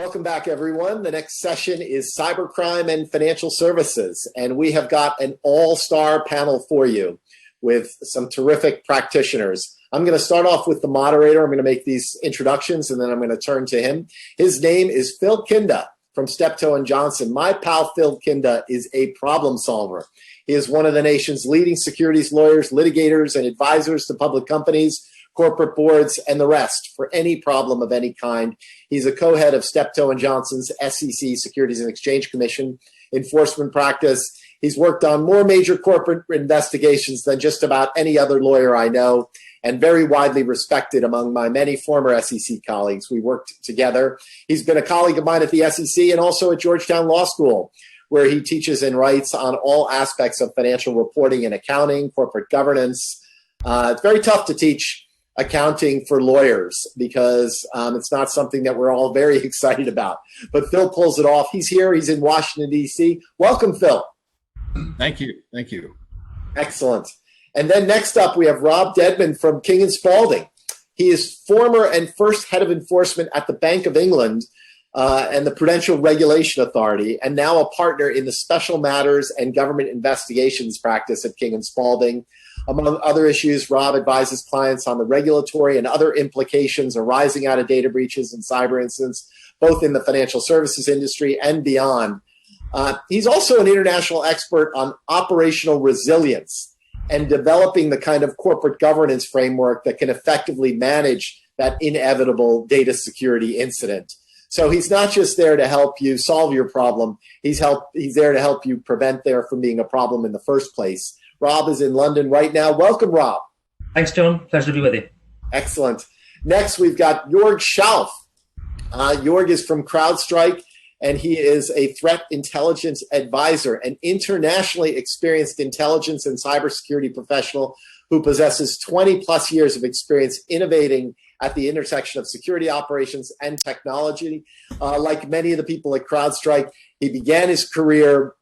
Welcome back, everyone. The next session is Cybercrime and Financial Services, and we have got an all-star panel for you with some terrific practitioners. I'm going to start off with the moderator. I'm going to make these introductions, and then I'm going to turn to him. His name is Phil Khinda from Steptoe and Johnson. My pal Phil Khinda is a problem solver. He is one of the nation's leading securities lawyers, litigators, and advisors to public companies, corporate boards, and the rest for any problem of any kind. He's a co-head of Steptoe and Johnson's SEC, Securities and Exchange Commission, enforcement practice. He's worked on more major corporate investigations than just about any other lawyer I know, and very widely respected among my many former SEC colleagues. We worked together. He's been a colleague of mine at the SEC and also at Georgetown Law School, where he teaches and writes on all aspects of financial reporting and accounting, corporate governance. It's very tough to teach accounting for lawyers because it's not something that we're all very excited about. But Phil pulls it off. He's here. He's in Washington, D.C. Welcome, Phil. Thank you. Thank you. Excellent. And then next up, we have Rob Dedman from King and Spaulding. He is former and first head of enforcement at the Bank of England and the Prudential Regulation Authority, and now a partner in the Special Matters and Government Investigations practice at King and Spaulding. Among other issues, Rob advises clients on the regulatory and other implications arising out of data breaches and cyber incidents, both in the financial services industry and beyond. He's also an international expert on operational resilience and developing the kind of corporate governance framework that can effectively manage that inevitable data security incident. So he's not just there to help you solve your problem. He's there to help you prevent there from being a problem in the first place. Rob is in London right now. Welcome, Rob. Thanks, John. Pleasure to be with you. Excellent. Next, we've got Jörg Schauff. Jörg is from CrowdStrike, and he is a threat intelligence advisor, an internationally experienced intelligence and cybersecurity professional who possesses 20-plus years of experience innovating at the intersection of security operations and technology. Like many of the people at CrowdStrike, he began his career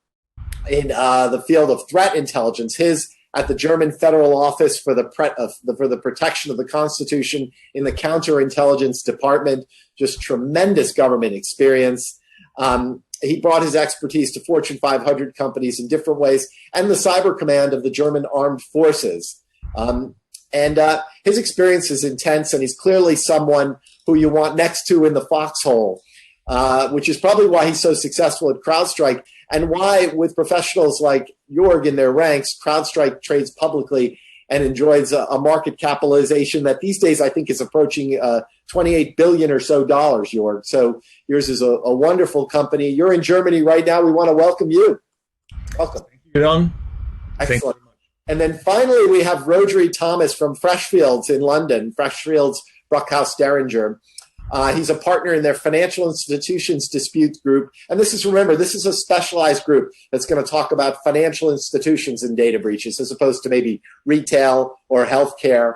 in the field of threat intelligence, his at the German Federal Office for the Protection of the Constitution in the Counterintelligence Department, just tremendous government experience. He brought his expertise to Fortune 500 companies in different ways and the cyber command of the German Armed Forces. His experience is intense, and he's clearly someone who you want next to in the foxhole, which is probably why he's so successful at CrowdStrike and why, with professionals like Jörg in their ranks, CrowdStrike trades publicly and enjoys a market capitalization that these days I think is approaching $28 billion or so, Jörg. So yours is a wonderful company. You're in Germany right now. We want to welcome you. Welcome. Thank you, John. Excellent. And then finally, we have Rhodri Thomas from Freshfields in London, Freshfields, Bruckhaus, Deringer. He's a partner in their Financial Institutions Dispute Group. And this is a specialized group that's going to talk about financial institutions and data breaches as opposed to maybe retail or healthcare.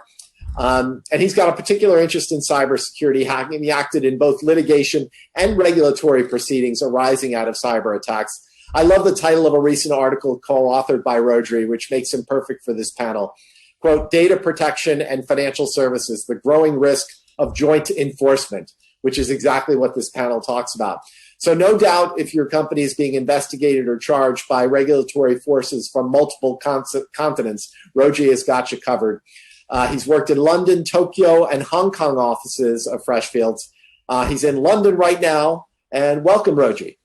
And he's got a particular interest in cybersecurity hacking. He acted in both litigation and regulatory proceedings arising out of cyber attacks. I love the title of a recent article co-authored by Rhodri, which makes him perfect for this panel. Quote, Data Protection and Financial Services, the Growing Risk of Joint Enforcement, which is exactly what this panel talks about. So no doubt if your company is being investigated or charged by regulatory forces from multiple continents, Rhodri has got you covered. He's worked in London, Tokyo, and Hong Kong offices of Freshfields. He's in London right now, and welcome, Rhodri.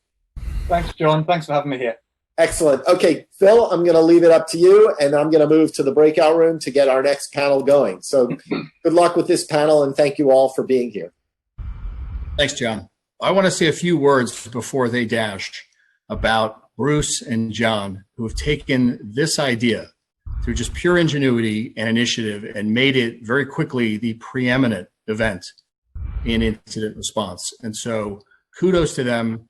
Thanks, John. Thanks for having me here. Excellent. Okay, Phil, I'm going to leave it up to you, and I'm going to move to the breakout room to get our next panel going. So good luck with this panel, and thank you all for being here. Thanks, John. I want to say a few words before they dash about Bruce and John, who have taken this idea through just pure ingenuity and initiative and made it very quickly the preeminent event in incident response. And so kudos to them.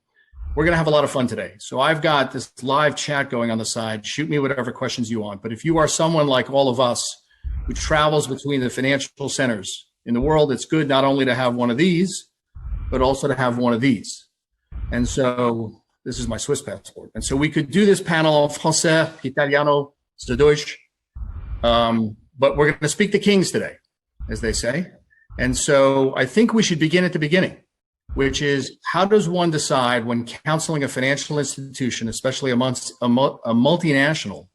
We're going to have a lot of fun today. So I've got this live chat going on the side. Shoot me whatever questions you want. But if you are someone like all of us who travels between the financial centers in the world, it's good not only to have one of these, but also to have one of these. And so this is my Swiss passport. And so we could do this panel en français, italiano, Deutsch. But we're going to speak to kings today, as they say. And so I think we should begin at the beginning. which is how does one decide when counseling a financial institution, especially amongst a multinational,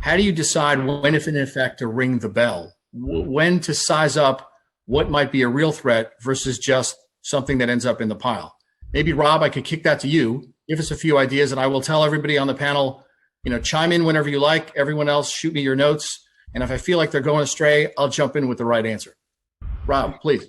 how do you decide when, if in effect, to ring the bell, when to size up what might be a real threat versus just something that ends up in the pile? Maybe, Rob, I could kick that to you. Give us a few ideas, and I will tell everybody on the panel, chime in whenever you like. Everyone else, shoot me your notes. And if I feel like they're going astray, I'll jump in with the right answer. Rob, please.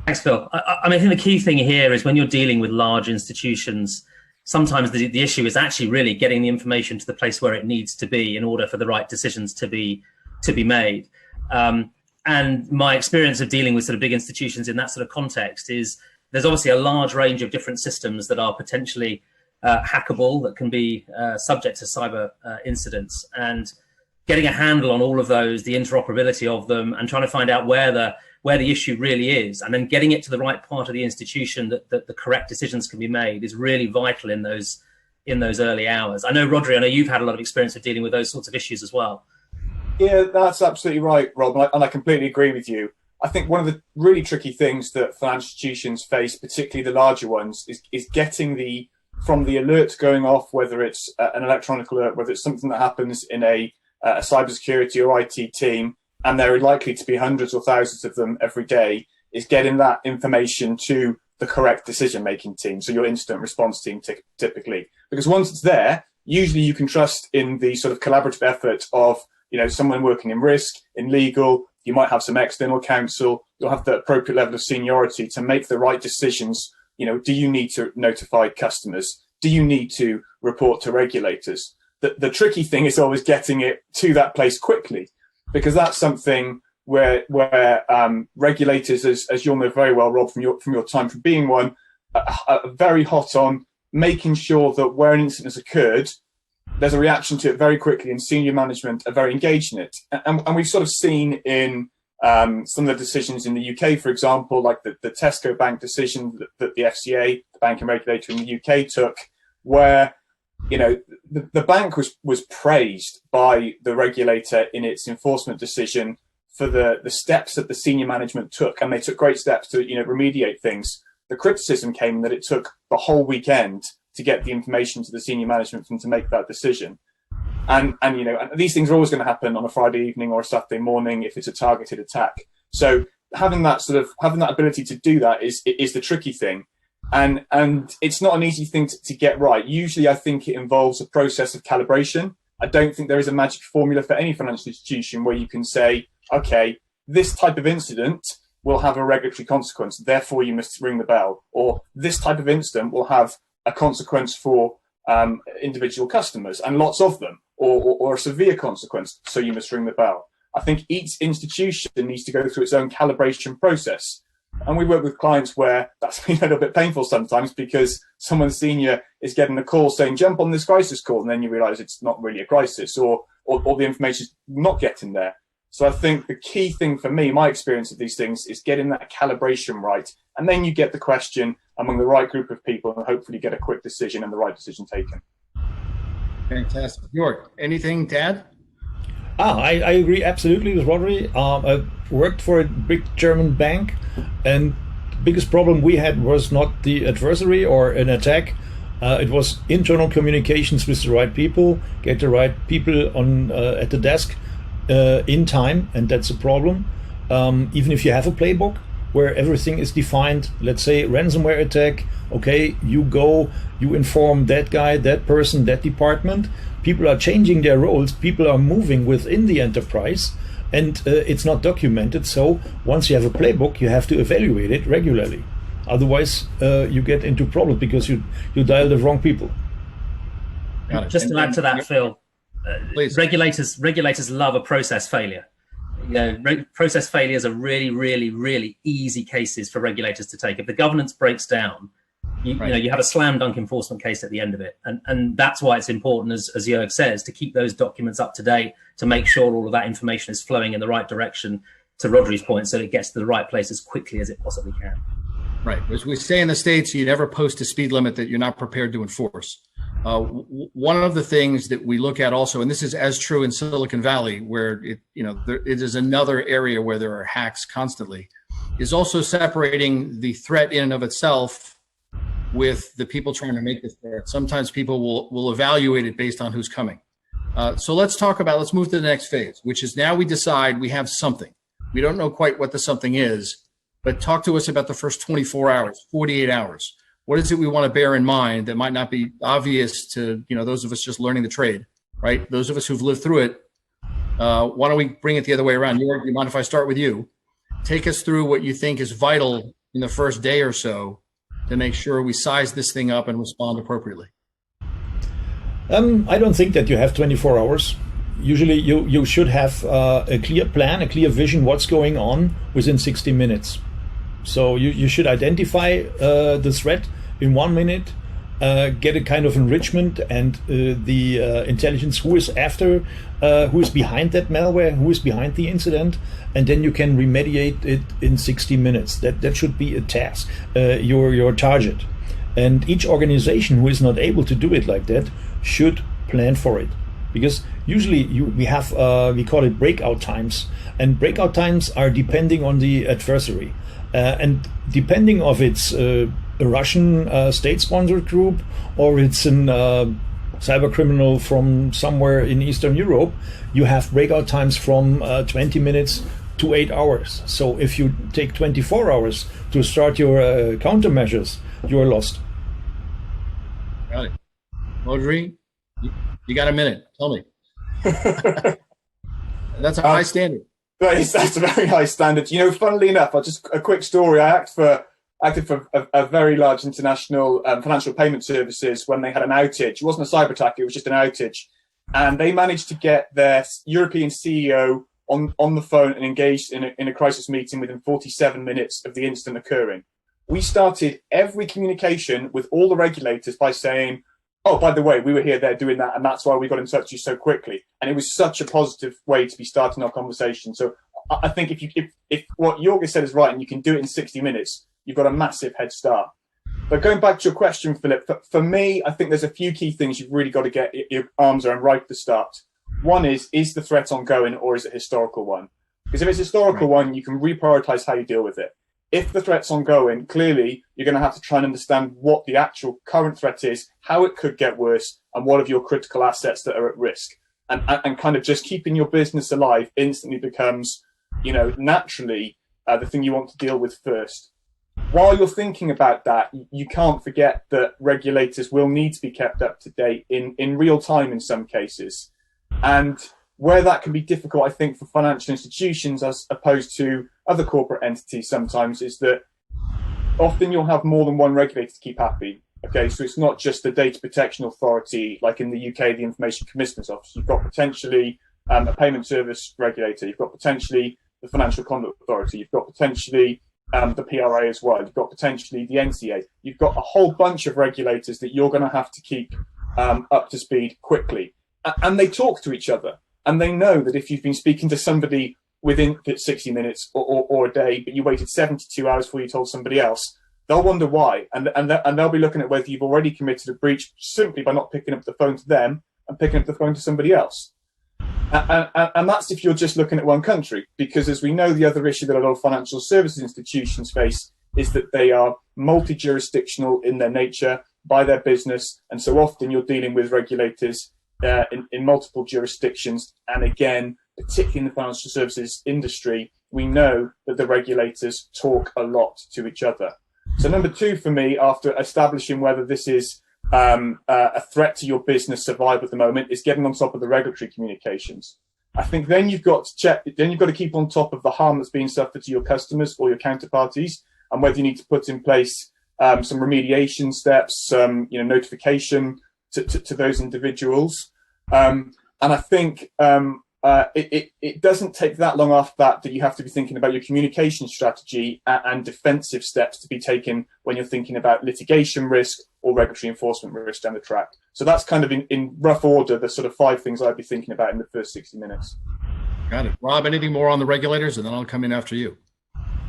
Thanks, Phil. I think the key thing here is when you're dealing with large institutions, sometimes the issue is actually really getting the information to the place where it needs to be in order for the right decisions to be made. And my experience of dealing with sort of big institutions in that sort of context is there's obviously a large range of different systems that are potentially hackable, that can be subject to cyber incidents, and getting a handle on all of those, the interoperability of them, and trying to find out where the issue really is, and then getting it to the right part of the institution that the correct decisions can be made is really vital in those early hours. I know, Rhodri, I know you've had a lot of experience of dealing with those sorts of issues as well. Yeah, that's absolutely right, Rob, and I completely agree with you. I think one of the really tricky things that financial institutions face, particularly the larger ones, is getting from the alert going off, whether it's an electronic alert, whether it's something that happens in a cybersecurity or IT team, and there are likely to be hundreds or thousands of them every day, is getting that information to the correct decision-making team, so your incident response team typically. Because once it's there, usually you can trust in the sort of collaborative effort of someone working in risk, in legal. You might have some external counsel. You'll have the appropriate level of seniority to make the right decisions. Do you need to notify customers? Do you need to report to regulators? The tricky thing is always getting it to that place quickly, because that's something where regulators, as you'll know very well, Rob, from your time from being one, are very hot on making sure that where an incident has occurred, there's a reaction to it very quickly, and senior management are very engaged in it. And we've sort of seen in some of the decisions in the UK, for example, like the Tesco Bank decision that the FCA, the banking regulator in the UK, took, where the bank was praised by the regulator in its enforcement decision for the steps that the senior management took, and they took great steps to remediate things. The criticism came that it took the whole weekend to get the information to the senior management and to make that decision. And these things are always going to happen on a Friday evening or a Saturday morning if it's a targeted attack. So having that ability to do that is the tricky thing. And it's not an easy thing to get right. Usually I think it involves a process of calibration. I don't think there is a magic formula for any financial institution where you can say, okay, this type of incident will have a regulatory consequence, therefore you must ring the bell. Or this type of incident will have a consequence for individual customers, and lots of them, or a severe consequence, so you must ring the bell. I think each institution needs to go through its own calibration process. And we work with clients where that's been a little bit painful sometimes, because someone senior is getting a call saying, jump on this crisis call, and then you realize it's not really a crisis, or the information's not getting there. So I think the key thing for me, my experience of these things, is getting that calibration right. And then you get the question among the right group of people and hopefully get a quick decision and the right decision taken. Fantastic. Jörg, anything to add? I agree absolutely with Rhodri. I worked for a big German bank, and the biggest problem we had was not the adversary or an attack. It was internal communications with the right people, get the right people on at the desk in time, and that's a problem. Even if you have a playbook where everything is defined, let's say ransomware attack, okay, you go, you inform that guy, that person, that department. People are changing their roles, people are moving within the enterprise, and it's not documented. So once you have a playbook, you have to evaluate it regularly. Otherwise, you get into problems because you dial the wrong people. Just to add to that, Phil, please. Regulators love a process failure. Process failures are really, really, really easy cases for regulators to take. If the governance breaks down, you have a slam dunk enforcement case at the end of it. And that's why it's important, as Jörg says, to keep those documents up to date, to make sure all of that information is flowing in the right direction, to Rhodri's point, so it gets to the right place as quickly as it possibly can. Right. As we say in the States, you never post a speed limit that you're not prepared to enforce. One of the things that we look at also, and this is as true in Silicon Valley, where it is another area where there are hacks constantly, is also separating the threat in and of itself with the people trying to make the threat. Sometimes people will evaluate it based on who's coming. So let's move to the next phase, which is now we decide we have something. We don't know quite what the something is, but talk to us about the first 24 hours, 48 hours. What is it we want to bear in mind that might not be obvious to, those of us just learning the trade, right? Those of us who've lived through it. Why don't we bring it the other way around? Jörg, do you mind if I start with you? Take us through what you think is vital in the first day or so to make sure we size this thing up and respond appropriately. I don't think that you have 24 hours. Usually you should have a clear plan, a clear vision what's going on within 60 minutes. So you should identify the threat in 1 minute, get a kind of enrichment and the intelligence who is behind that malware, who is behind the incident, and then you can remediate it in 60 minutes. That should be a task, your target. And each organization who is not able to do it like that should plan for it. Because usually we call it breakout times, and breakout times are depending on the adversary. And depending of it's a Russian state-sponsored group or it's an cyber criminal from somewhere in Eastern Europe, you have breakout times from 20 minutes to 8 hours. So if you take 24 hours to start your countermeasures, you're lost. Got it. Rhodri, you got a minute. Tell me. That's a high standard. That's a very high standard. Funnily enough, a quick story. I acted for a very large international financial payment services when they had an outage. It wasn't a cyber attack, it was just an outage. And they managed to get their European CEO on the phone and engaged in a crisis meeting within 47 minutes of the incident occurring. We started every communication with all the regulators by saying, oh, by the way, we were here, they're doing that, and that's why we got in touch with you so quickly. And it was such a positive way to be starting our conversation. So I think if what Jörg said is right and you can do it in 60 minutes, you've got a massive head start. But going back to your question, Philip, for me, I think there's a few key things you've really got to get your arms around right at the start. One is the threat ongoing or is it a historical one? Because if it's a historical one, you can reprioritize how you deal with it. If the threat's ongoing, clearly you're going to have to try and understand what the actual current threat is, how it could get worse, and what of your critical assets that are at risk. And kind of just keeping your business alive instantly becomes, naturally the thing you want to deal with first. While you're thinking about that, you can't forget that regulators will need to be kept up to date in real time in some cases. And where that can be difficult, I think, for financial institutions as opposed to other corporate entities sometimes, is that often you'll have more than one regulator to keep happy. Okay, so it's not just the Data Protection Authority, like in the UK, the Information Commissioner's Office. You've got potentially a payment service regulator. You've got potentially the Financial Conduct Authority. You've got potentially the PRA as well. You've got potentially the NCA. You've got a whole bunch of regulators that you're going to have to keep up to speed quickly. And they talk to each other. And they know that if you've been speaking to somebody within 60 minutes or a day, but you waited 72 hours before you told somebody else, they'll wonder why. And they'll be looking at whether you've already committed a breach simply by not picking up the phone to them and picking up the phone to somebody else. And that's if you're just looking at one country, because as we know, the other issue that a lot of financial services institutions face is that they are multi-jurisdictional in their nature by their business. And so often you're dealing with regulators in multiple jurisdictions. And again, particularly in the financial services industry, we know that the regulators talk a lot to each other. So number two for me, after establishing whether this is a threat to your business survival at the moment, is getting on top of the regulatory communications. I think then you've got to keep on top of the harm that's being suffered to your customers or your counterparties, and whether you need to put in place some remediation steps, some notification to those individuals. And I think it doesn't take that long after that you have to be thinking about your communication strategy and defensive steps to be taken when you're thinking about litigation risk or regulatory enforcement risk down the track. So that's kind of in rough order the sort of 5 things I'd be thinking about in the first 60 minutes. Got it. Rob, anything more on the regulators, and then I'll come in after you.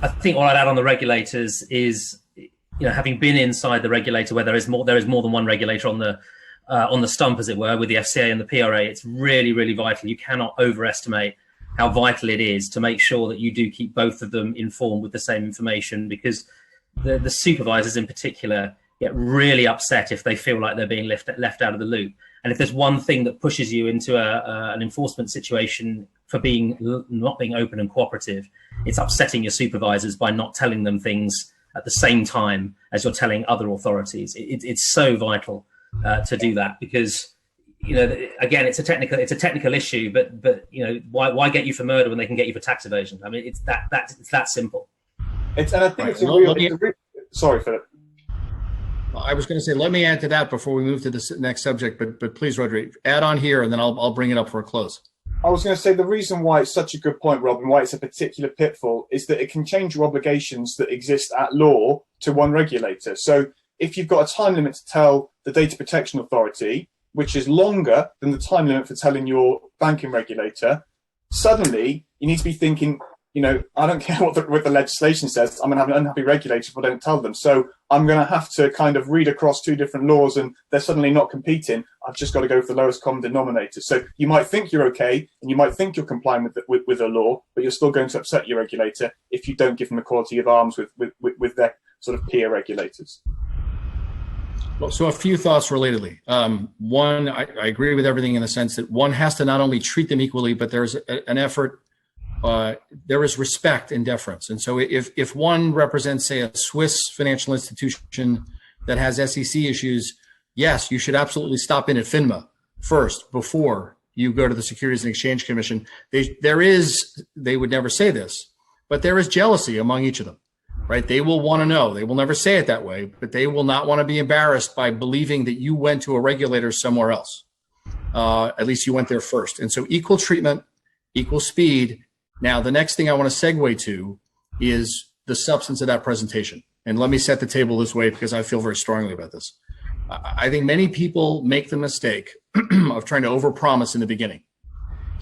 I think what I'd add on the regulators is, having been inside the regulator where there is more than one regulator on the stump, as it were, with the FCA and the PRA, it's really, really vital. You cannot overestimate how vital it is to make sure that you do keep both of them informed with the same information, because the supervisors in particular get really upset if they feel like they're being left out of the loop. And if there's one thing that pushes you into an enforcement situation for not being open and cooperative, it's upsetting your supervisors by not telling them things at the same time as you're telling other authorities. It's so vital to do that, because again, it's a technical issue, but why get you for murder when they can get you for tax evasion? I mean, it's that simple. Sorry, Philip. I was going to say, let me add to that before we move to the next subject, but please, Rhodri, add on here, and then I'll bring it up for a close. I was going to say the reason why it's such a good point, Rob, and why it's a particular pitfall is that it can change your obligations that exist at law to one regulator. So if you've got a time limit to tell the Data Protection Authority, which is longer than the time limit for telling your banking regulator, suddenly you need to be thinking, I don't care what the legislation says, I'm going to have an unhappy regulator if I don't tell them. So I'm going to have to kind of read across two different laws and they're suddenly not competing. I've just got to go for the lowest common denominator. So you might think you're okay and you might think you're complying with a law, but you're still going to upset your regulator if you don't give them equality of arms with their sort of peer regulators. Well, so a few thoughts relatedly. One, I agree with everything in the sense that one has to not only treat them equally, but there's an effort. There is respect and deference. And so if one represents, say, a Swiss financial institution that has SEC issues, yes, you should absolutely stop in at FINMA first before you go to the Securities and Exchange Commission. They would never say this, but there is jealousy among each of them, right? They will want to know. They will never say it that way, but they will not want to be embarrassed by believing that you went to a regulator somewhere else. At least you went there first. And so equal treatment, equal speed. Now, the next thing I want to segue to is the substance of that presentation. And let me set the table this way because I feel very strongly about this. I think many people make the mistake of trying to overpromise in the beginning.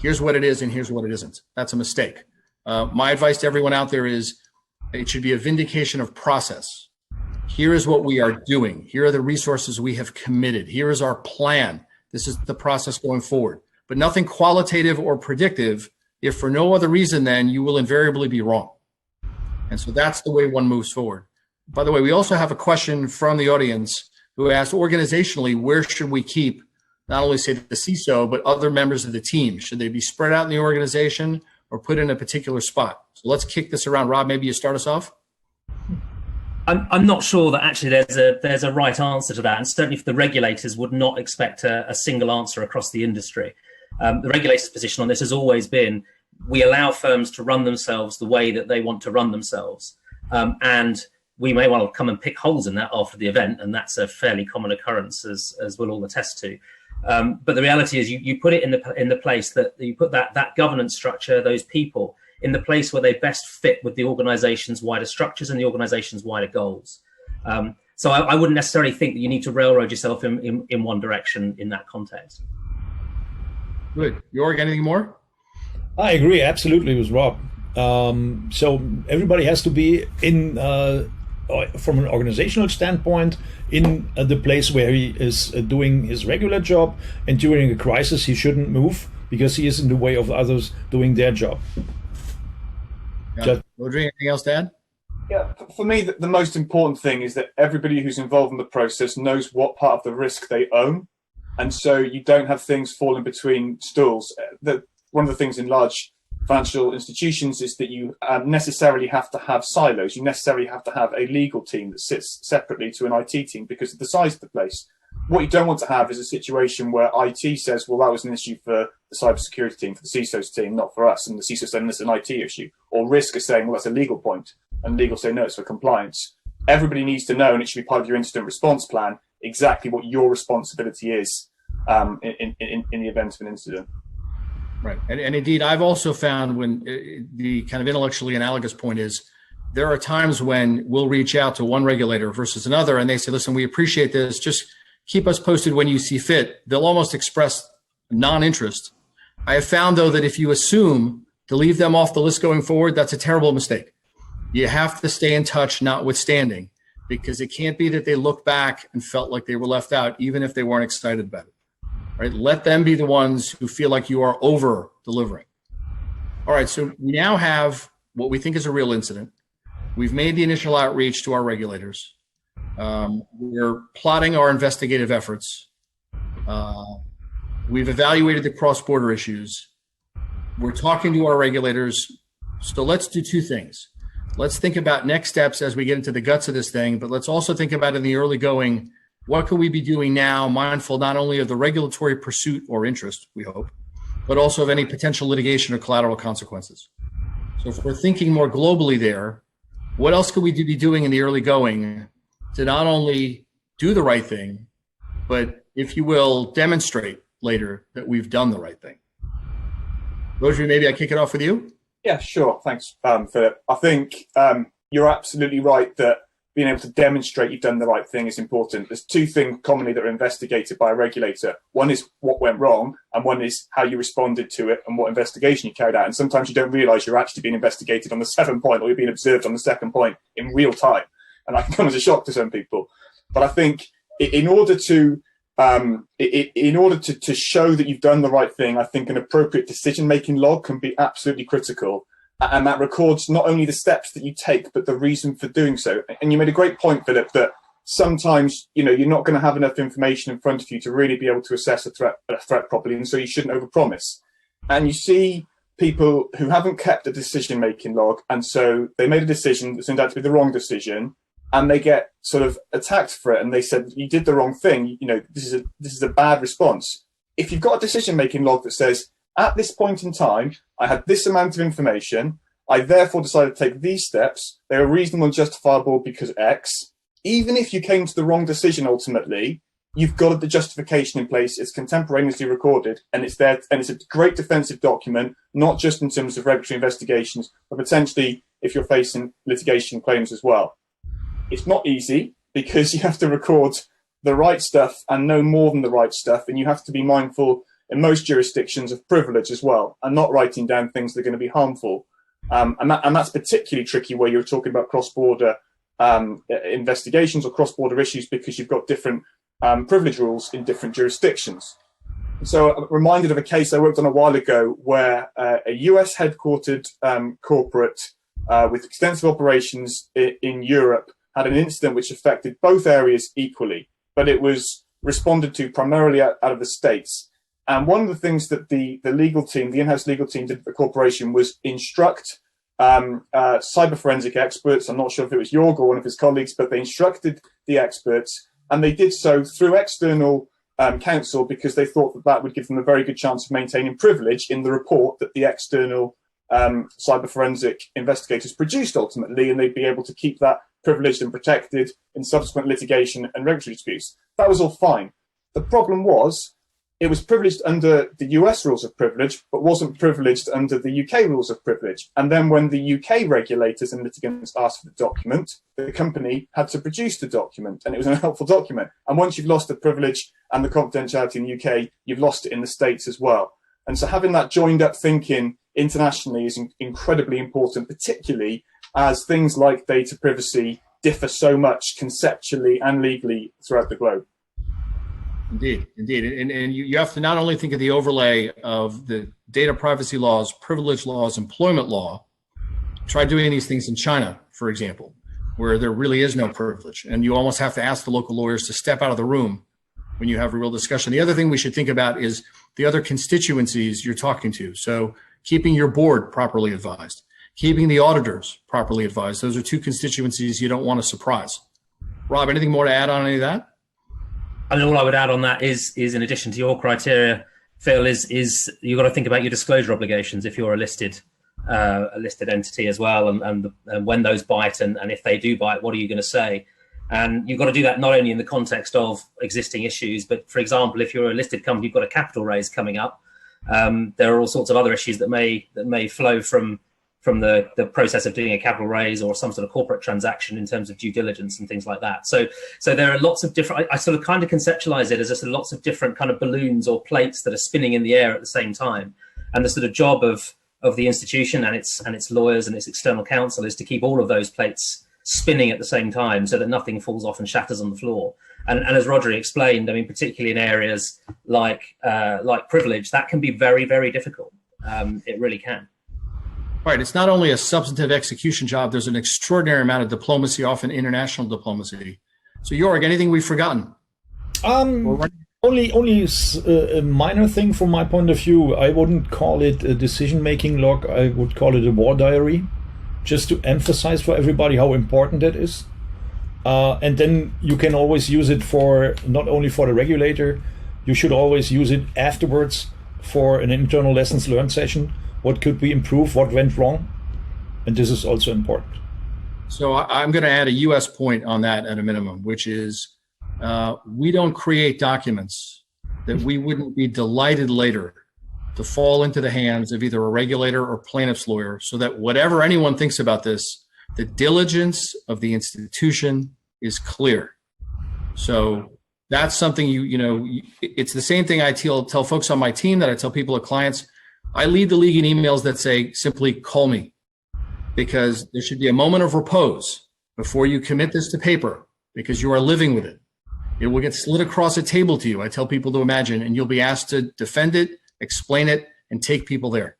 Here's what it is and here's what it isn't. That's a mistake. My advice to everyone out there is it should be a vindication of process. Here is what we are doing. Here are the resources we have committed. Here is our plan. This is the process going forward. But nothing qualitative or predictive. If for no other reason, then you will invariably be wrong. And so that's the way one moves forward. By the way, we also have a question from the audience who asked, organizationally, where should we keep not only, say, the CISO, but other members of the team? Should they be spread out in the organization or put in a particular spot? So let's kick this around. Rob, maybe you start us off. I'm not sure that actually there's a right answer to that. And certainly the regulators would not expect a single answer across the industry. The regulator's position on this has always been, we allow firms to run themselves the way that they want to run themselves. And we may well come and pick holes in that after the event, and that's a fairly common occurrence, as we'll all attest to. But the reality is you put it in the place that you put that governance structure, those people, in the place where they best fit with the organization's wider structures and the organization's wider goals. So I wouldn't necessarily think that you need to railroad yourself in one direction in that context. Good. Jörg, anything more? I agree absolutely with Rob. So everybody has to be in, from an organizational standpoint, in the place where he is doing his regular job, and during a crisis he shouldn't move because he is in the way of others doing their job. Yeah. Rhodri, anything else to add? Yeah, for me, the most important thing is that everybody who's involved in the process knows what part of the risk they own. And so you don't have things falling between stools. One of the things in large financial institutions is that you necessarily have to have silos. You necessarily have to have a legal team that sits separately to an IT team because of the size of the place. What you don't want to have is a situation where IT says, well, that was an issue for the cybersecurity team, for the CISO's team, not for us. And the CISO saying this is an IT issue. Or risk is saying, well, that's a legal point. And legal say, no, it's for compliance. Everybody needs to know, and it should be part of your incident response plan, exactly what your responsibility is in the event of an incident. Right. And indeed, I've also found when the kind of intellectually analogous point is there are times when we'll reach out to one regulator versus another, and they say, listen, we appreciate this. Just keep us posted when you see fit. They'll almost express non-interest. I have found, though, that if you assume to leave them off the list going forward, that's a terrible mistake. You have to stay in touch, notwithstanding, because it can't be that they look back and felt like they were left out, even if they weren't excited about it. Right? Let them be the ones who feel like you are over delivering. All right, so we now have what we think is a real incident. We've made the initial outreach to our regulators. We're plotting our investigative efforts. We've evaluated the cross-border issues. We're talking to our regulators. So let's do two things. Let's think about next steps as we get into the guts of this thing, but let's also think about in the early going, what could we be doing now, mindful not only of the regulatory pursuit or interest, we hope, but also of any potential litigation or collateral consequences. So if we're thinking more globally there, what else could we be doing in the early going to not only do the right thing, but, if you will, demonstrate later that we've done the right thing? Rhodri, maybe I kick it off with you? Yeah, sure. Thanks, Philip. I think you're absolutely right that being able to demonstrate you've done the right thing is important. There's two things commonly that are investigated by a regulator. One is what went wrong, and one is how you responded to it and what investigation you carried out. And sometimes you don't realise you're actually being investigated on the 7th point, or you're being observed on the 2nd point in real time. And that can come as a shock to some people. But I think in order to show that you've done the right thing, I think an appropriate decision-making log can be absolutely critical. And that records not only the steps that you take, but the reason for doing so. And you made a great point, Philip, that sometimes, you're not going to have enough information in front of you to really be able to assess a threat properly. And so you shouldn't overpromise. And you see people who haven't kept a decision-making log. And so they made a decision that turned out to be the wrong decision. And they get sort of attacked for it. And they said, you did the wrong thing. This is a bad response. If you've got a decision-making log that says, at this point in time, I had this amount of information. I therefore decided to take these steps. They were reasonable and justifiable because X. Even if you came to the wrong decision ultimately, you've got the justification in place. It's contemporaneously recorded, and it's there. And it's a great defensive document, not just in terms of regulatory investigations, but potentially if you're facing litigation claims as well. It's not easy because you have to record the right stuff and no more than the right stuff, and you have to be mindful in most jurisdictions of privilege as well, and not writing down things that are going to be harmful. And that's particularly tricky where you're talking about cross-border investigations or cross-border issues, because you've got different privilege rules in different jurisdictions. So I'm reminded of a case I worked on a while ago where a US headquartered corporate with extensive operations in Europe had an incident which affected both areas equally, but it was responded to primarily out of the States. And one of the things that the legal team, the in-house legal team did at the corporation was instruct cyber forensic experts. I'm not sure if it was Jörg or one of his colleagues, but they instructed the experts, and they did so through external counsel because they thought that would give them a very good chance of maintaining privilege in the report that the external cyber forensic investigators produced ultimately, and they'd be able to keep that privileged and protected in subsequent litigation and regulatory disputes. That was all fine. The problem was, it was privileged under the US rules of privilege, but wasn't privileged under the UK rules of privilege. And then when the UK regulators and litigants asked for the document, the company had to produce the document, and it was an unhelpful document. And once you've lost the privilege and the confidentiality in the UK, you've lost it in the States as well. And so having that joined up thinking internationally is incredibly important, particularly as things like data privacy differ so much conceptually and legally throughout the globe. Indeed. And you have to not only think of the overlay of the data privacy laws, privilege laws, employment law. Try doing these things in China, for example, where there really is no privilege. And you almost have to ask the local lawyers to step out of the room when you have a real discussion. The other thing we should think about is the other constituencies you're talking to. So keeping your board properly advised, keeping the auditors properly advised. Those are two constituencies you don't want to surprise. Rob, anything more to add on any of that? I mean, all I would add on that is in addition to your criteria, Phil, is you've got to think about your disclosure obligations if you're a listed entity as well, and when those bite, and if they do bite, what are you going to say? And you've got to do that not only in the context of existing issues, but for example, if you're a listed company, you've got a capital raise coming up. There are all sorts of other issues that may flow from the process of doing a capital raise or some sort of corporate transaction in terms of due diligence and things like that. So there are lots of different, I sort of kind of conceptualize it as just lots of different kind of balloons or plates that are spinning in the air at the same time. And the sort of job of the institution and its lawyers and its external counsel is to keep all of those plates spinning at the same time so that nothing falls off and shatters on the floor. And as Rhodri explained, I mean, particularly in areas like privilege, that can be very, very difficult. It really can. Right. It's not only a substantive execution job. There's an extraordinary amount of diplomacy, often international diplomacy. So, Jörg, anything we've forgotten? Only a minor thing from my point of view. I wouldn't call it a decision-making log. I would call it a war diary, just to emphasize for everybody how important it is. And then you can always use it for not only for the regulator. You should always use it afterwards for an internal lessons learned session. What could we improve? What went wrong? And this is also important. So I'm going to add a U.S. point on that at a minimum, which is we don't create documents that we wouldn't be delighted later to fall into the hands of either a regulator or plaintiff's lawyer, so that whatever anyone thinks about this, the diligence of the institution is clear. So that's something it's the same thing I tell folks on my team, that I tell people at clients. I lead the league in emails that say, simply call me, because there should be a moment of repose before you commit this to paper, because you are living with it. It will get slid across a table to you, I tell people to imagine, and you'll be asked to defend it, explain it, and take people there.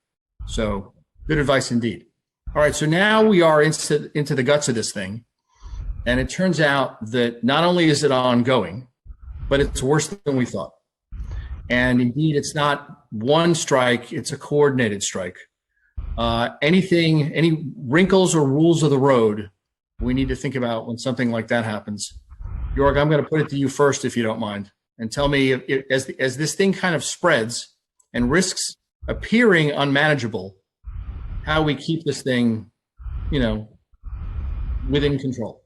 So good advice indeed. All right, so now we are into the guts of this thing. And it turns out that not only is it ongoing, but it's worse than we thought. And indeed, it's not one strike, it's a coordinated strike. Any wrinkles or rules of the road we need to think about when something like that happens. Jörg, I'm going to put it to you first, if you don't mind, and tell me as this thing kind of spreads and risks appearing unmanageable, how we keep this thing, within control.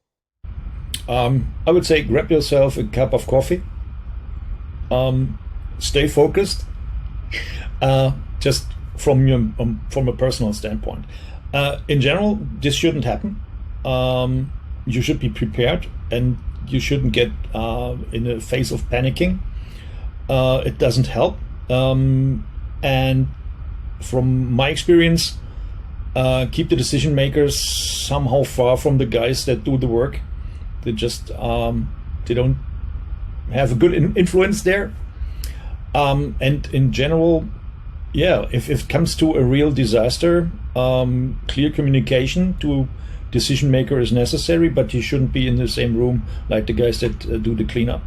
I would say grab yourself a cup of coffee. Stay focused. Just from a personal standpoint. In general, this shouldn't happen. You should be prepared, and you shouldn't get in a phase of panicking. It doesn't help. And from my experience, keep the decision makers somehow far from the guys that do the work. They just they don't have a good influence there. And in general, if it comes to a real disaster, clear communication to decision maker is necessary, but you shouldn't be in the same room like the guys that do the cleanup.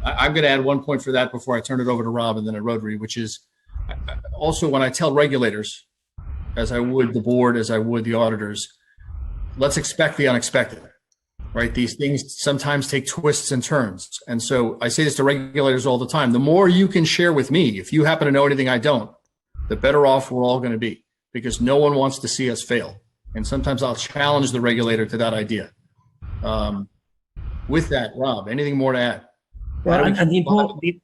I'm going to add one point for that before I turn it over to Rob and then to Rhodri, which is also when I tell regulators, as I would the board, as I would the auditors, let's expect the unexpected, right? These things sometimes take twists and turns. And so I say this to regulators all the time. The more you can share with me, if you happen to know anything I don't, the better off we're all going to be, because no one wants to see us fail. And sometimes I'll challenge the regulator to that idea. With that, Rob, anything more to add? Well, and the important,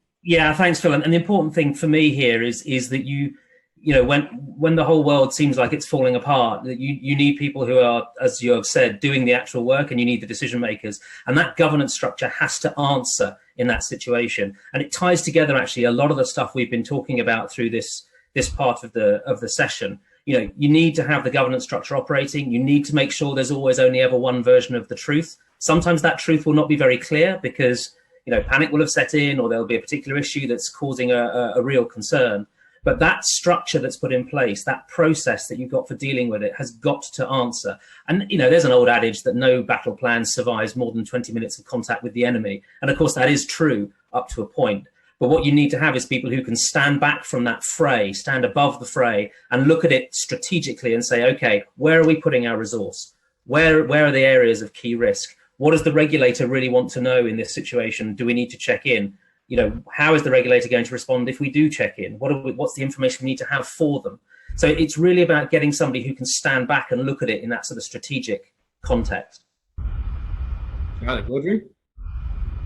thanks, Phil. And the important thing for me here is that when the whole world seems like it's falling apart, that you need people who are, as Jörg said, doing the actual work, and you need the decision makers. And that governance structure has to answer in that situation. And it ties together actually a lot of the stuff we've been talking about through this part of the session. You need to have the governance structure operating. You need to make sure there's always only ever one version of the truth. Sometimes that truth will not be very clear because panic will have set in, or there'll be a particular issue that's causing a real concern. But that structure that's put in place, that process that you've got for dealing with it, has got to answer. And, there's an old adage that no battle plan survives more than 20 minutes of contact with the enemy. And of course, that is true up to a point. But what you need to have is people who can stand back from that fray, stand above the fray, and look at it strategically and say, okay, where are we putting our resource? Where are the areas of key risk? What does the regulator really want to know in this situation? Do we need to check in? How is the regulator going to respond if we do check in? What's the information we need to have for them? So it's really about getting somebody who can stand back and look at it in that sort of strategic context. Got it. Rhodri?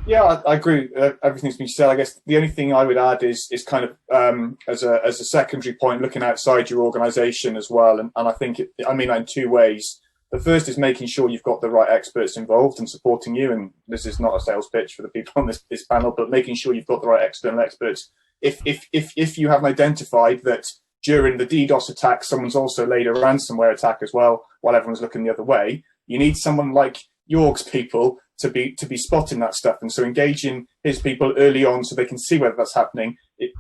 Yeah, I agree. Everything's been said. I guess the only thing I would add is kind of as a secondary point, looking outside your organisation as well. And I think I mean that in two ways. The first is making sure you've got the right experts involved and supporting you. And this is not a sales pitch for the people on this panel, but making sure you've got the right external experts. If you haven't identified that during the DDoS attack, someone's also laid a ransomware attack as well, while everyone's looking the other way, you need someone like Jörg's people to be spotting that stuff. And so engaging his people early on so they can see whether that's happening, it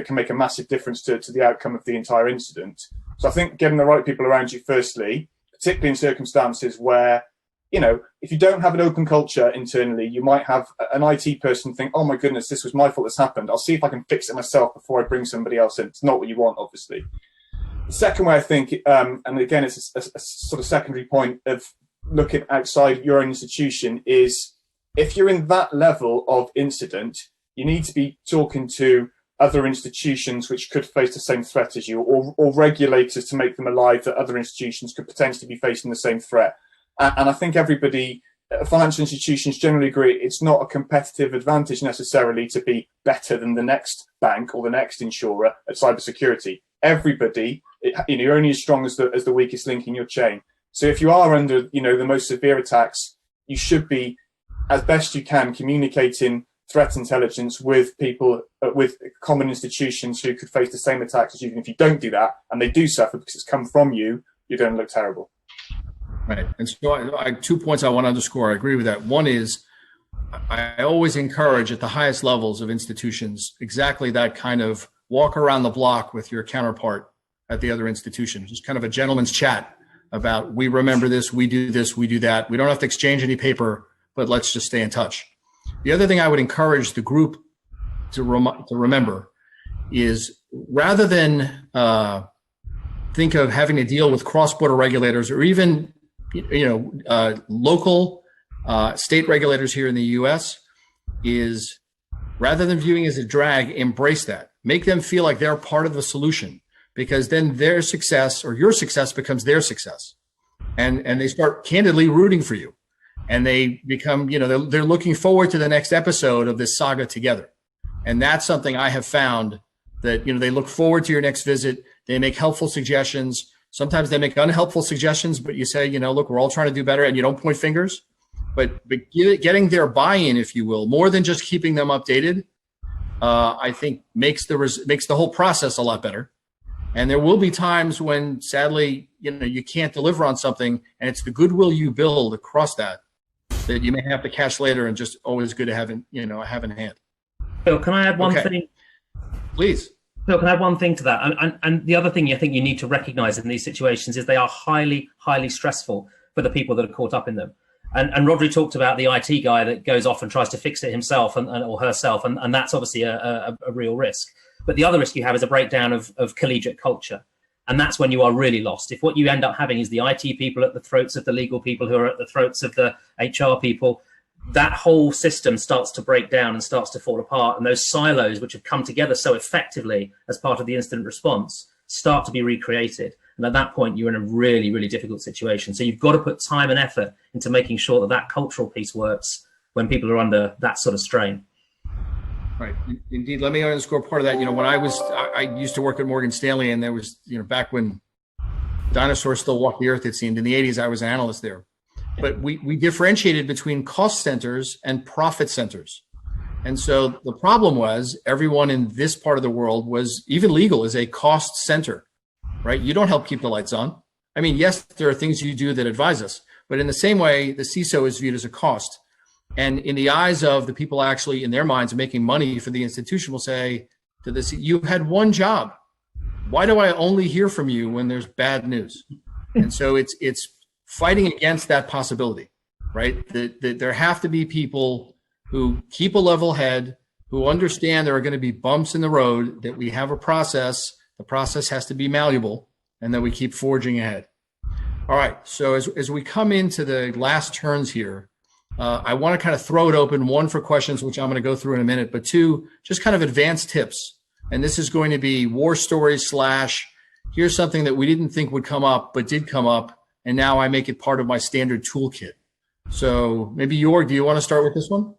can make a massive difference to the outcome of the entire incident. So I think getting the right people around you, firstly, particularly in circumstances where, if you don't have an open culture internally, you might have an IT person think, oh my goodness, this was my fault, this happened. I'll see if I can fix it myself before I bring somebody else in. It's not what you want, obviously. The second way I think, and again, it's a sort of secondary point of looking outside your own institution, is if you're in that level of incident, you need to be talking to other institutions which could face the same threat as you, or regulators to make them alive that other institutions could potentially be facing the same threat. And I think everybody, financial institutions generally agree, it's not a competitive advantage necessarily to be better than the next bank or the next insurer at cybersecurity. Everybody, you're only as strong as the weakest link in your chain. So if you are under, the most severe attacks, you should be, as best you can, communicating threat intelligence with people, with common institutions who could face the same attacks as you. And if you don't do that, and they do suffer because it's come from you, you're going to look terrible. Right. And so I 2 points I want to underscore. I agree with that. One is I always encourage at the highest levels of institutions exactly that kind of walk around the block with your counterpart at the other institution. Just kind of a gentleman's chat about, we remember this, we do that. We don't have to exchange any paper, but let's just stay in touch. The other thing I would encourage the group to remember is, rather than think of having to deal with cross-border regulators or even local state regulators here in the U.S., is rather than viewing as a drag, embrace that. Make them feel like they're part of the solution, because then their success or your success becomes their success. And they start candidly rooting for you. And they become, they're looking forward to the next episode of this saga together. And that's something I have found, that, they look forward to your next visit. They make helpful suggestions. Sometimes they make unhelpful suggestions, but you say, look, we're all trying to do better, and you don't point fingers. But getting their buy-in, if you will, more than just keeping them updated, I think makes the whole process a lot better. And there will be times when, sadly, you can't deliver on something, and it's the goodwill you build across that you may have to cash later, and just always good to have in hand. Phil, can I add one thing? Please. Phil, can I add one thing to that? And the other thing I think you need to recognize in these situations is they are highly, highly stressful for the people that are caught up in them. And Rhodri talked about the IT guy that goes off and tries to fix it himself or herself, and that's obviously a real risk. But the other risk you have is a breakdown of collegiate culture. And that's when you are really lost. If what you end up having is the IT people at the throats of the legal people who are at the throats of the HR people, that whole system starts to break down and starts to fall apart. And those silos, which have come together so effectively as part of the incident response, start to be recreated. And at that point, you're in a really, really difficult situation. So you've got to put time and effort into making sure that cultural piece works when people are under that sort of strain. Right. Indeed. Let me underscore part of that. When I used to work at Morgan Stanley, and there was, back when dinosaurs still walked the earth, it seemed. In the 80s, I was an analyst there. But we differentiated between cost centers and profit centers. And so the problem was, everyone in this part of the world was, even legal is a cost center, right? You don't help keep the lights on. I mean, yes, there are things you do that advise us, but in the same way, the CISO is viewed as a cost. And in the eyes of the people actually in their minds making money for the institution will say to this, you had one job. Why do I only hear from you when there's bad news? And so it's fighting against that possibility, right? That there have to be people who keep a level head, who understand there are going to be bumps in the road, that we have a process, the process has to be malleable, and that we keep forging ahead. All right, so as we come into the last turns here, I want to kind of throw it open, one, for questions, which I'm going to go through in a minute, but two, just kind of advanced tips. And this is going to be war stories / here's something that we didn't think would come up, but did come up, and now I make it part of my standard toolkit. So maybe Jörg, do you want to start with this one?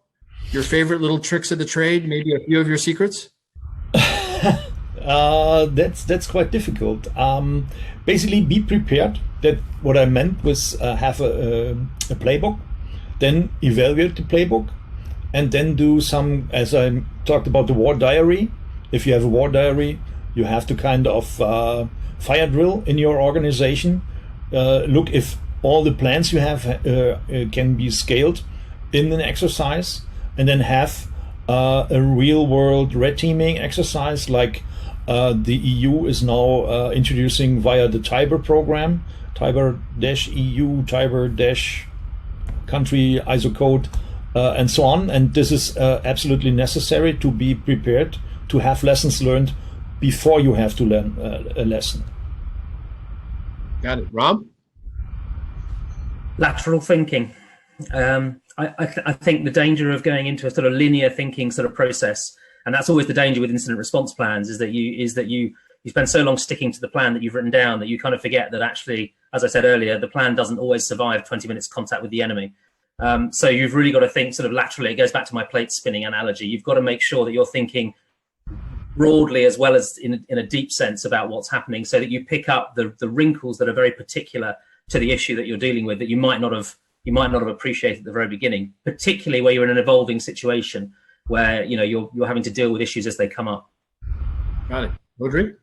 Your favorite little tricks of the trade, maybe a few of your secrets? That's quite difficult. Basically, be prepared. That what I meant was have a playbook, then evaluate the playbook, and then do some, as I talked about the war diary. If you have a war diary, you have to kind of fire drill in your organization. Look if all the plans you have can be scaled in an exercise, and then have a real world red teaming exercise like the EU is now introducing via the Tiber program, Tiber-EU, Tiber-country ISO code, and so on. And this is absolutely necessary to be prepared to have lessons learned before you have to learn a lesson. Got it. Rob? Lateral thinking. I think the danger of going into a sort of linear thinking sort of process, and that's always the danger with incident response plans, is that you spend so long sticking to the plan that you've written down that you kind of forget that actually, as I said earlier, the plan doesn't always survive 20 minutes contact with the enemy. So you've really got to think sort of laterally. It goes back to my plate spinning analogy. You've got to make sure that you're thinking broadly as well as in a deep sense about what's happening, so that you pick up the wrinkles that are very particular to the issue that you're dealing with that you might not have appreciated at the very beginning, particularly where you're in an evolving situation where you're having to deal with issues as they come up. Got it. Rhodri?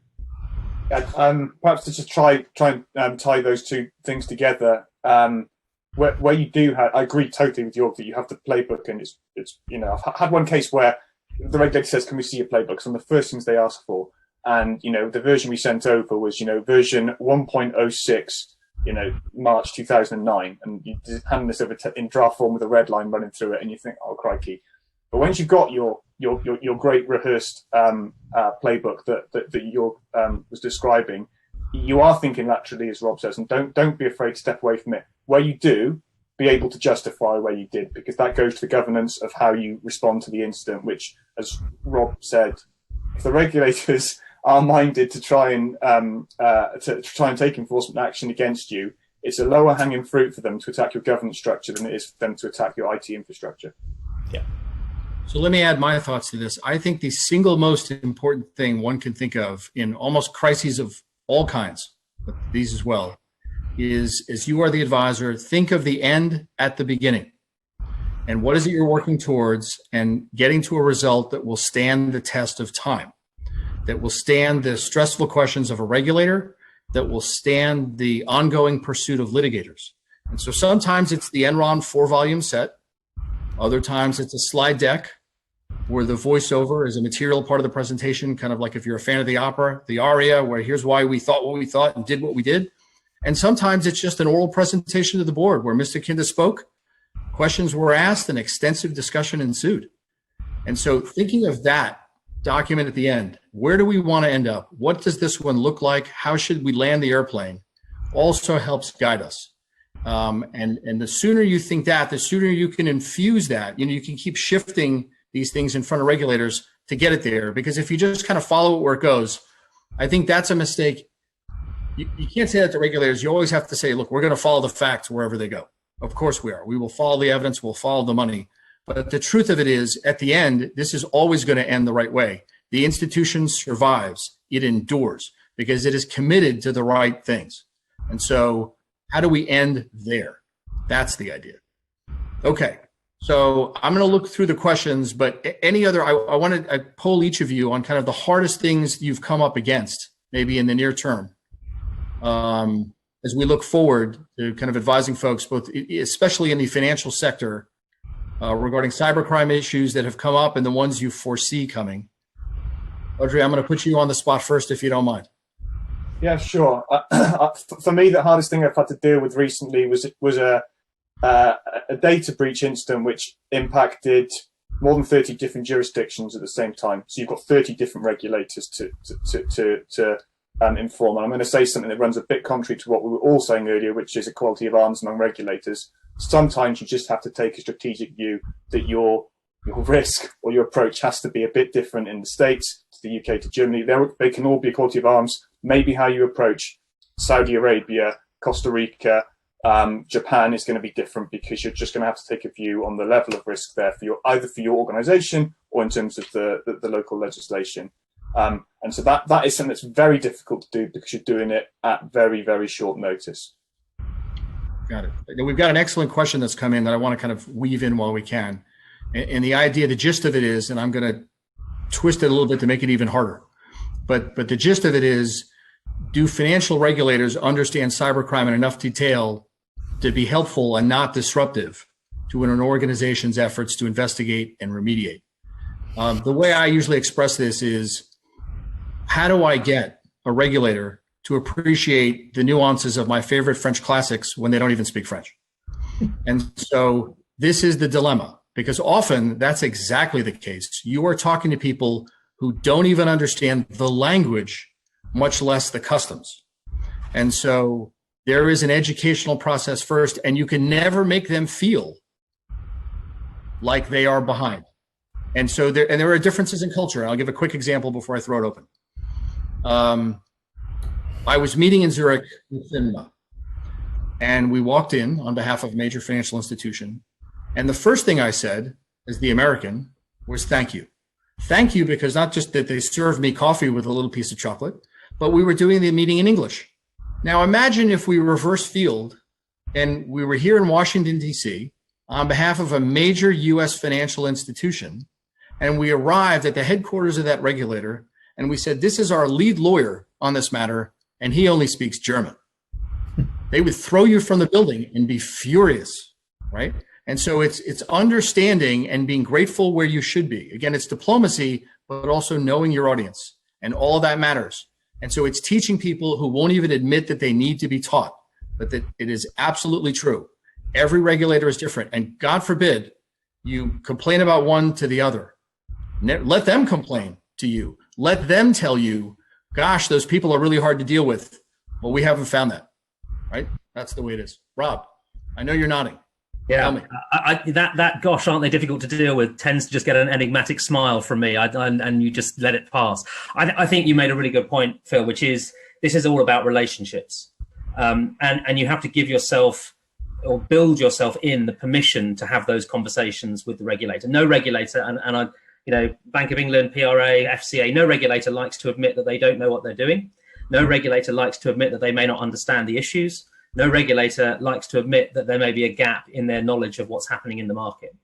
Perhaps to just try and tie those two things together. Where you do have, I agree totally with Jörg that you have the playbook, and it's I've had one case where the regulator says, "Can we see your playbook?" So one of the first things they ask for, and the version we sent over was version 1.06. March 2009, and you hand this over in draft form with a red line running through it, and you think, "Oh crikey!" But once you've got your great rehearsed playbook that Jörg was describing, you are thinking laterally, as Rob says, and don't be afraid to step away from it. Where you do, be able to justify where you did, because that goes to the governance of how you respond to the incident. Which, as Rob said, if the regulators are minded to try and take enforcement action against you, it's a lower hanging fruit for them to attack your governance structure than it is for them to attack your IT infrastructure. Yeah. So let me add my thoughts to this. I think the single most important thing one can think of in almost crises of all kinds, but these as well, is as you are the advisor, think of the end at the beginning. And what is it you're working towards, and getting to a result that will stand the test of time, that will stand the stressful questions of a regulator, that will stand the ongoing pursuit of litigators. And so sometimes it's the Enron 4-volume set. Other times it's a slide deck where the voiceover is a material part of the presentation, kind of like if you're a fan of the opera, the aria, where here's why we thought what we thought and did what we did. And sometimes it's just an oral presentation to the board where Mr. Khinda spoke, questions were asked, and extensive discussion ensued. And so thinking of that document at the end, where do we want to end up? What does this one look like? How should we land the airplane? Also helps guide us. And the sooner you think that, the sooner you can infuse that. You can keep shifting these things in front of regulators to get it there. Because if you just kind of follow it where it goes, I think that's a mistake. You can't say that to regulators. You always have to say, look, we're going to follow the facts wherever they go. Of course we are. We will follow the evidence. We'll follow the money. But the truth of it is, at the end, this is always going to end the right way. The institution survives. It endures because it is committed to the right things. And so how do we end there? That's the idea. Okay. So I'm going to look through the questions, but any other, I want to poll each of you on kind of the hardest things you've come up against, maybe in the near term, as we look forward to kind of advising folks, both especially in the financial sector, regarding cybercrime issues that have come up and the ones you foresee coming. Rhodri, I'm going to put you on the spot first, if you don't mind. Yeah, sure. For me, the hardest thing I've had to deal with recently was a data breach incident which impacted more than 30 different jurisdictions at the same time. So you've got 30 different regulators to inform. And I'm going to say something that runs a bit contrary to what we were all saying earlier, which is equality of arms among regulators. Sometimes you just have to take a strategic view that your risk or your approach has to be a bit different in the States, to the UK, to Germany. They can all be equality of arms. Maybe how you approach Saudi Arabia, Costa Rica, Japan is going to be different, because you're just going to have to take a view on the level of risk there for either for your organization or in terms of the local legislation. And so that is something that's very difficult to do, because you're doing it at very, very short notice. Got it. We've got an excellent question that's come in that I want to kind of weave in while we can. And the idea, the gist of it is, and I'm going to twist it a little bit to make it even harder, but the gist of it is, do financial regulators understand cybercrime in enough detail to be helpful and not disruptive to an organization's efforts to investigate and remediate? The way I usually express this is, how do I get a regulator to appreciate the nuances of my favorite French classics when they don't even speak French? And so this is the dilemma, because often that's exactly the case. You are talking to people who don't even understand the language, much less the customs. And so there is an educational process first, and you can never make them feel like they are behind. And so there are differences in culture. I'll give a quick example before I throw it open. I was meeting in Zurich with Khinda, and we walked in on behalf of a major financial institution. And the first thing I said, as the American, was thank you. Thank you, because not just that they served me coffee with a little piece of chocolate, but we were doing the meeting in English. Now imagine if we reverse field and we were here in Washington, D.C. on behalf of a major U.S. financial institution, and we arrived at the headquarters of that regulator, and we said, this is our lead lawyer on this matter, and he only speaks German. They would throw you from the building and be furious, right? And so it's understanding and being grateful where you should be. Again, it's diplomacy, but also knowing your audience, and all of that matters. And so it's teaching people who won't even admit that they need to be taught, but that it is absolutely true. Every regulator is different, and God forbid you complain about one to the other. Let them complain to you. Let them tell you, gosh, those people are really hard to deal with. Well, we haven't found that, right? That's the way it is. Rob, I know you're nodding. Yeah, Tell me. that gosh, aren't they difficult to deal with, tends to just get an enigmatic smile from me, and you just let it pass. I think you made a really good point, Phil, which is this is all about relationships. And you have to give yourself or build yourself in the permission to have those conversations with the regulator. No regulator, and I, Bank of England, PRA, FCA, no regulator likes to admit that they don't know what they're doing. No regulator likes to admit that they may not understand the issues. No regulator likes to admit that there may be a gap in their knowledge of what's happening in the market.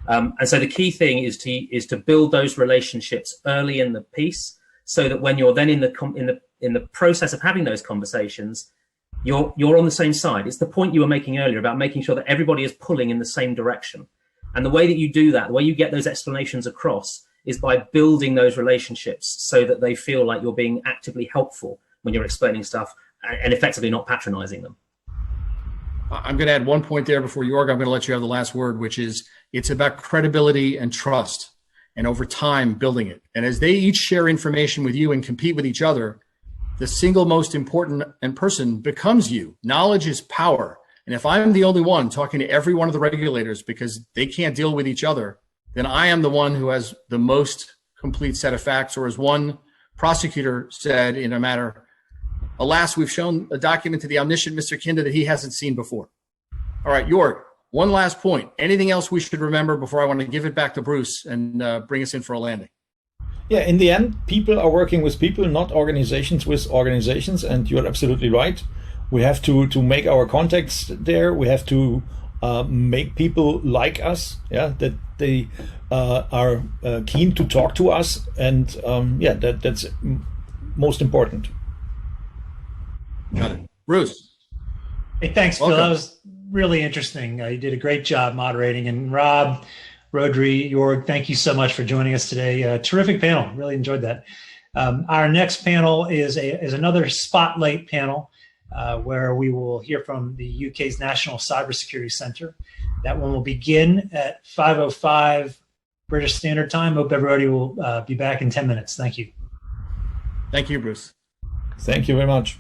And so the key thing is to build those relationships early in the piece, so that when you're then in the process of having those conversations, you're on the same side. It's the point you were making earlier about making sure that everybody is pulling in the same direction. And the way that you do that, the way you get those explanations across, is by building those relationships so that they feel like you're being actively helpful when you're explaining stuff, and effectively not patronizing them. I'm going to add one point there before Jörg, I'm going to let you have the last word, which is it's about credibility and trust, and over time building it. And as they each share information with you and compete with each other, the single most important person becomes you. Knowledge is power. And if I'm the only one talking to every one of the regulators because they can't deal with each other, then I am the one who has the most complete set of facts. Or as one prosecutor said in a matter, alas, we've shown a document to the omniscient Mr. Khinda that he hasn't seen before. All right, Jörg, one last point. Anything else we should remember before I want to give it back to Bruce and bring us in for a landing? Yeah, in the end, people are working with people, not organizations with organizations. And you're absolutely right. We have to make our contacts there. We have to make people like us, that they are keen to talk to us. And that's most important. Got it. Bruce. Hey, thanks, Phil. Welcome. That was really interesting. You did a great job moderating. And Rob, Rhodri, Jörg, thank you so much for joining us today. Terrific panel. Really enjoyed that. Our next panel is another spotlight panel where we will hear from the UK's National Cybersecurity Centre. That one will begin at 5:05 British Standard Time. Hope everybody will be back in 10 minutes. Thank you. Thank you, Bruce. Thank you very much.